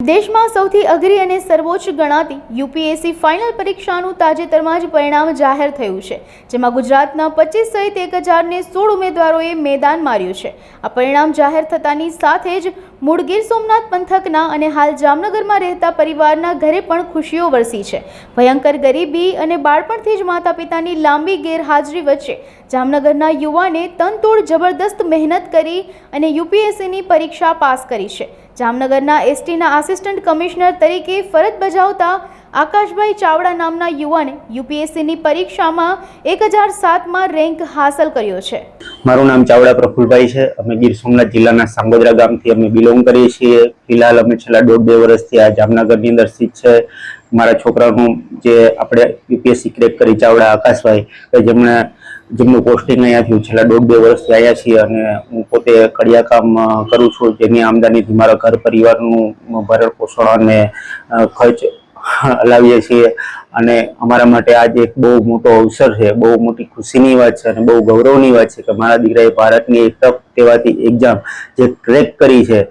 દેશમાં સૌથી અઘરી અને સર્વોચ્ચ ગણાતી યુપીએસસી ફાઇનલ પરીક્ષાનું તાજેતરમાં જ પરિણામ જાહેર થયું છે, જેમાં ગુજરાતના 25 સહિત 1016 ઉમેદવારોએ મેદાન માર્યું છે। આ પરિણામ જાહેર થતાની સાથે જ મૂળ ગીર સોમનાથ પંથકના અને હાલ જામનગરમાં રહેતા પરિવારના ઘરે પણ ખુશીઓ વરસી છે। ભયંકર ગરીબી અને બાળપણથી જ માતા પિતાની લાંબી ગેરહાજરી વચ્ચે જામનગરના યુવાને તનતોડ જબરદસ્ત મહેનત કરી અને યુપીએસસીની પરીક્ષા પાસ કરી છે। જામનગરના એસટીના આસિસ્ટન્ટ કમિશનર તરીકે ફરજ બજાવતા આકાશભાઈ ચાવડા નામના યુવાને યુપીએસસીની પરીક્ષામાં 1007માં રેન્ક હાંસલ કર્યો છે। મારું નામ ચાવડા પ્રફુલભાઈ છે। અમે ગીર સોમનાથ જિલ્લાના સાંગોદરા ગામથી અમે બિલોંગ કરીએ છીએ। ફિલહાલ અમે છેલ્લા 1.5 વર્ષથી આ જામનગરની અંદર સ્થિત છે। મારા છોકરાનું જે આપણે યુપીએસસી ક્રેક કરી ચાવડા આકાશભાઈ કે જેમનું પોસ્ટિંગ અહીંયા થયું, છેલ્લા 1.5 વર્ષથી આવ્યા છીએ અને હું પોતે કડિયા કામ કરું છું, જેની આમદનીથી મારા ઘર પરિવારનું ભરણ પોષણ અને ખર્ચ હલાવીએ છીએ। અને અમારા માટે આજે એક બહુ મોટો અવસર છે, બહુ મોટી ખુશીની વાત છે અને બહુ ગૌરવની વાત છે કે મારા દીકરાએ ભારતની એક ટફ કહેવાતી એક્ઝામ જે ક્રેક કરી છે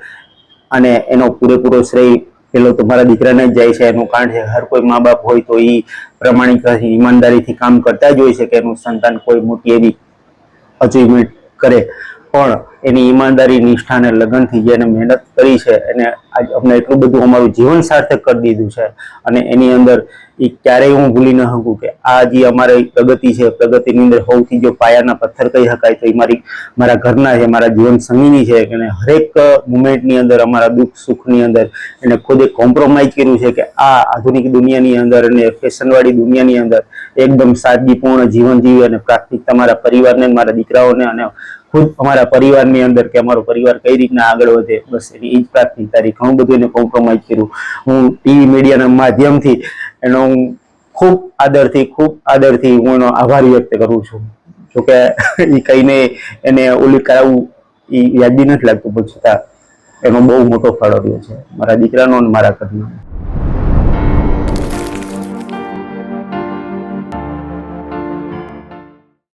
અને એનો પૂરેપૂરો શ્રેય પેલો તો મારા દીકરાને જ જાય છે। એનું કારણ છે હર કોઈ મા બાપ હોય તો એ પ્રમાણિકતાથી ઈમાનદારીથી કામ કરતા જ હોય છે કે એનું સંતાન કોઈ મોટી એવી અચીવમેન્ટ કરે, પણ એની ઈમાનદારી, નિષ્ઠા અને લગનથી જેને મહેનત કરી છે એને આજ અમને એટલું બધું અમારું જીવન સાર્થક કરી દીધું છે અને એની અંદર એ ક્યારેય હું ભૂલી ન શકું કે આ જે અમારી પ્રગતિ છે, પ્રગતિની અંદર સૌથી જો પાયાના પથ્થર કહી શકાય તો એ મારા ઘરના છે, મારા જીવન સંગીની છે કે હરેક મુમેન્ટની અંદર, અમારા દુઃખ સુખની અંદર એને ખુદે કોમ્પ્રોમાઇઝ કર્યું છે કે આ આધુનિક દુનિયાની અંદર અને ફેશનવાળી દુનિયાની અંદર એકદમ સાદગીપૂર્ણ જીવન જીવે અને પ્રાથમિકતા મારા પરિવારને, મારા દીકરાઓને અને ખુદ અમારા પરિવારની અંદર કે અમારો પરિવાર કઈ રીતના આગળ વધે, બસ એની એ જ પ્રાથમિકતા રહી। ઘણું બધું એને કોમ્પ્રોમાઇઝ કર્યું। હું ટીવી મીડિયાના માધ્યમથી એનો હું ખૂબ આદરથી હું એનો આભાર વ્યક્ત કરું છું। જોકે એ કહીને એને ઓલી કરાવવું એ યાદ બી નથી લાગતું, પણ છતાં એનો બહુ મોટો ફાળો રહ્યો છે મારા દીકરાનો અને મારા ઘરનો।